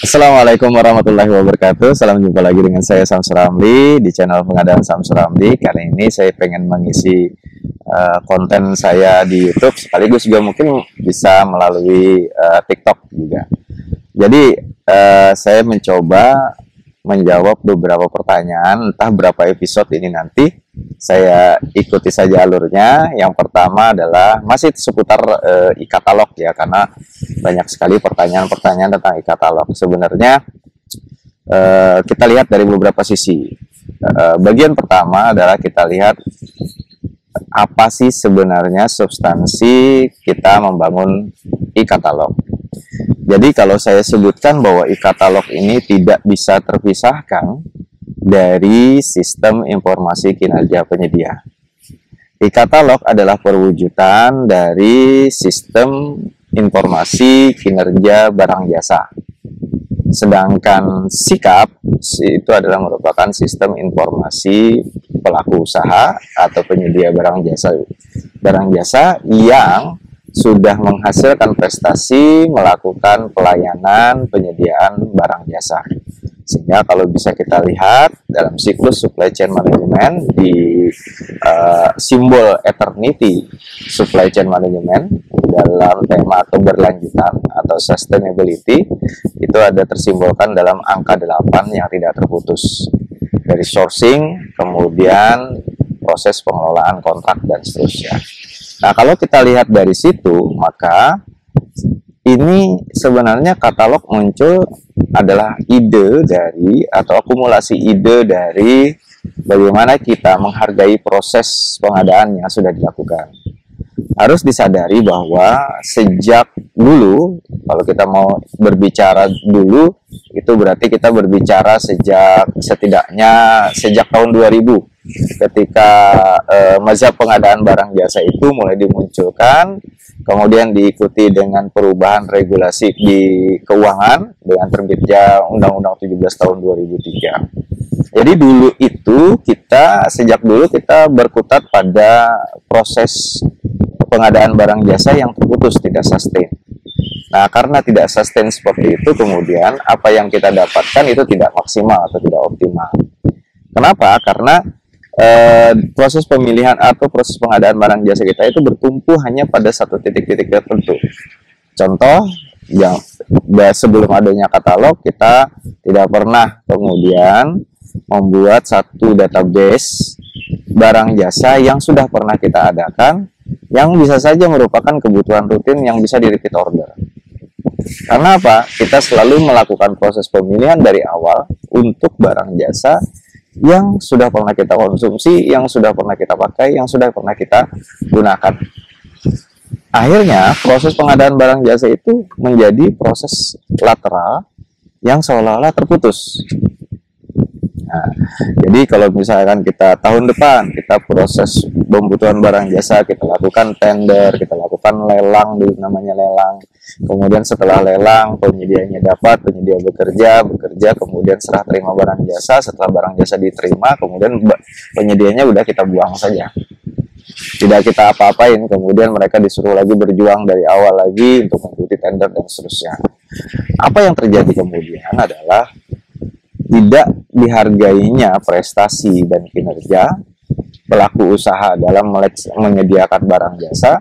Assalamualaikum warahmatullahi wabarakatuh. Salam jumpa lagi dengan saya Samsul Ramli di channel pengadaan Samsul Ramli. Kali ini saya pengen mengisi konten saya di YouTube, sekaligus juga mungkin bisa melalui TikTok juga. Jadi saya mencoba menjawab beberapa pertanyaan, entah berapa episode ini nanti. Saya ikuti saja alurnya. Yang pertama adalah masih seputar e-katalog ya, karena banyak sekali pertanyaan-pertanyaan tentang e-katalog. Sebenarnya kita lihat dari beberapa sisi. Bagian pertama adalah kita lihat apa sih sebenarnya substansi kita membangun e-katalog. Jadi kalau saya sebutkan bahwa e-katalog ini tidak bisa terpisahkan dari sistem informasi kinerja penyedia. E-katalog adalah perwujudan dari sistem informasi kinerja barang jasa. Sedangkan sikap itu adalah merupakan sistem informasi pelaku usaha atau penyedia barang jasa yang sudah menghasilkan prestasi melakukan pelayanan penyediaan barang jasa. Sehingga kalau bisa kita lihat dalam siklus supply chain management di simbol eternity supply chain management dalam tema keberlanjutan atau sustainability, itu ada tersimbolkan dalam angka 8 yang tidak terputus. Dari sourcing, kemudian proses pengelolaan kontrak dan seterusnya. Nah, kalau kita lihat dari situ, maka ini sebenarnya katalog muncul adalah ide dari atau akumulasi ide dari bagaimana kita menghargai proses pengadaan yang sudah dilakukan. Harus disadari bahwa sejak dulu, kalau kita mau berbicara dulu, itu berarti kita berbicara setidaknya sejak tahun 2000, ketika mazhab pengadaan barang jasa itu mulai dimunculkan, kemudian diikuti dengan perubahan regulasi di keuangan dengan terbitnya Undang-Undang 17 tahun 2003. Jadi dulu itu sejak dulu kita berkutat pada proses pengadaan barang jasa yang terputus, tidak sustain. Nah, karena tidak sustain seperti itu, kemudian apa yang kita dapatkan itu tidak maksimal atau tidak optimal. Kenapa? Karena proses pemilihan atau proses pengadaan barang jasa kita itu bertumpu hanya pada satu titik-titik tertentu. Contoh, yang sebelum adanya katalog, kita tidak pernah kemudian membuat satu database barang jasa yang sudah pernah kita adakan, yang bisa saja merupakan kebutuhan rutin yang bisa di-repeat order. Karena apa? Kita selalu melakukan proses pemilihan dari awal untuk barang jasa yang sudah pernah kita konsumsi, yang sudah pernah kita pakai, yang sudah pernah kita gunakan. Akhirnya, proses pengadaan barang jasa itu menjadi proses lateral yang seolah-olah terputus. Nah, jadi kalau misalkan kita tahun depan kita proses pembutuhan barang jasa, kita lakukan tender, kita lakukan lelang, dulu namanya lelang. Kemudian setelah lelang, penyedianya dapat, penyedia bekerja, kemudian serah terima barang jasa. Setelah barang jasa diterima, kemudian penyedianya udah kita buang saja, tidak kita apa-apain. Kemudian mereka disuruh lagi berjuang dari awal lagi untuk mengikuti tender dan seterusnya. Apa yang terjadi kemudian adalah tidak dihargainya prestasi dan kinerja pelaku usaha dalam menyediakan barang jasa.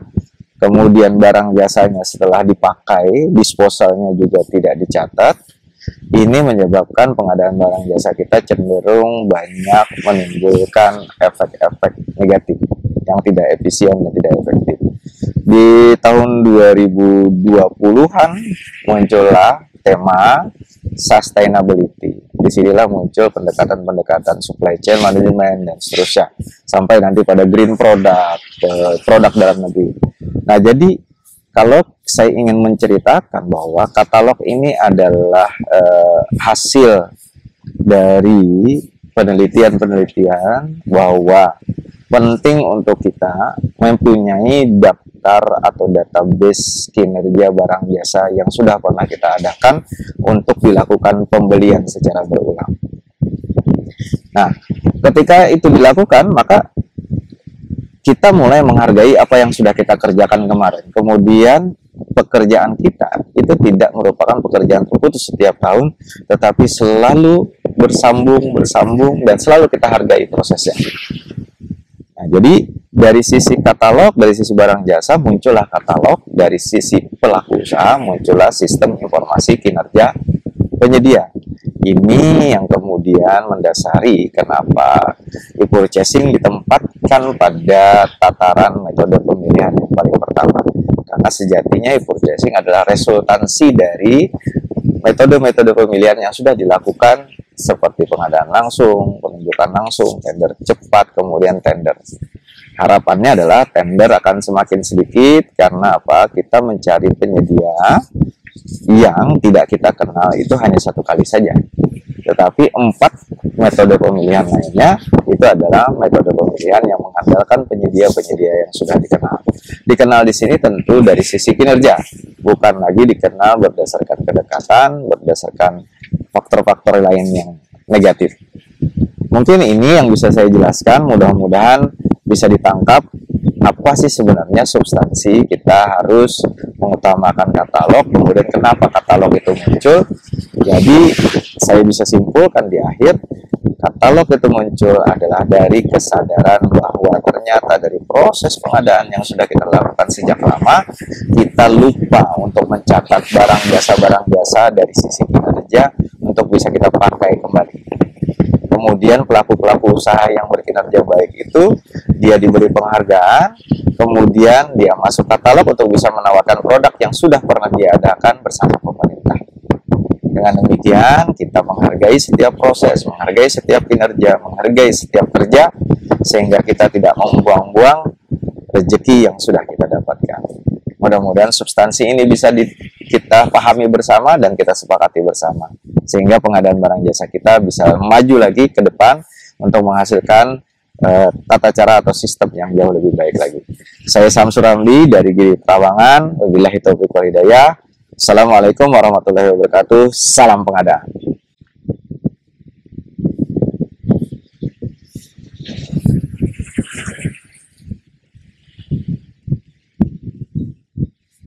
Kemudian barang jasanya setelah dipakai, disposalnya juga tidak dicatat. Ini menyebabkan pengadaan barang jasa kita cenderung banyak menimbulkan efek-efek negatif yang tidak efisien dan tidak efektif. Di tahun 2020-an muncullah tema sustainability. Disinilah muncul pendekatan-pendekatan supply chain management dan seterusnya, sampai nanti pada green product, produk dalam negeri. Nah, jadi kalau saya ingin menceritakan bahwa katalog ini adalah hasil dari penelitian-penelitian bahwa penting untuk kita mempunyai daftar atau database kinerja barang jasa yang sudah pernah kita adakan untuk dilakukan pembelian secara berulang. Nah, ketika itu dilakukan, maka kita mulai menghargai apa yang sudah kita kerjakan kemarin. Kemudian pekerjaan kita itu tidak merupakan pekerjaan terputus setiap tahun, tetapi selalu bersambung dan selalu kita hargai prosesnya. Nah, jadi dari sisi katalog, dari sisi barang jasa muncullah katalog, dari sisi pelaku usaha muncullah sistem informasi kinerja penyedia. Ini yang kemudian mendasari kenapa e-purchasing ditempatkan pada tataran metode pemilihan yang paling pertama. Karena sejatinya e-purchasing adalah resultansi dari metode-metode pemilihan yang sudah dilakukan seperti pengadaan langsung, penunjukan langsung, tender cepat, kemudian tender. Harapannya adalah tender akan semakin sedikit karena apa? Kita mencari penyedia yang tidak kita kenal itu hanya satu kali saja. Tetapi 4 metode pemilihan lainnya itu adalah metode pemilihan yang mengandalkan penyedia-penyedia yang sudah dikenal. Dikenal di sini tentu dari sisi kinerja, bukan lagi dikenal berdasarkan kedekatan, berdasarkan faktor-faktor lain yang negatif. Mungkin ini yang bisa saya jelaskan, mudah-mudahan bisa ditangkap apa sih sebenarnya substansi kita harus mengutamakan katalog, kemudian kenapa katalog itu muncul. Jadi saya bisa simpulkan di akhir, katalog itu muncul adalah dari kesadaran bahwa ternyata dari proses pengadaan yang sudah kita lakukan sejak lama, kita lupa untuk mencatat barang jasa dari sisi kinerja untuk bisa kita pakai kembali. Kemudian pelaku-pelaku usaha yang berkinerja baik itu dia diberi penghargaan, kemudian dia masuk katalog untuk bisa menawarkan produk yang sudah pernah diadakan bersama pemerintah. Dengan demikian kita menghargai setiap proses, menghargai setiap kinerja, menghargai setiap kerja, sehingga kita tidak membuang-buang rezeki yang sudah kita dapatkan. Mudah-mudahan substansi ini bisa kita pahami bersama dan kita sepakati bersama, sehingga pengadaan barang jasa kita bisa maju lagi ke depan untuk menghasilkan tata cara atau sistem yang jauh lebih baik lagi. Saya Samsur Ramli dari Giri Trawangan. Wabillahi taufiq wal hidayah. Assalamualaikum warahmatullahi wabarakatuh. Salam pengadaan.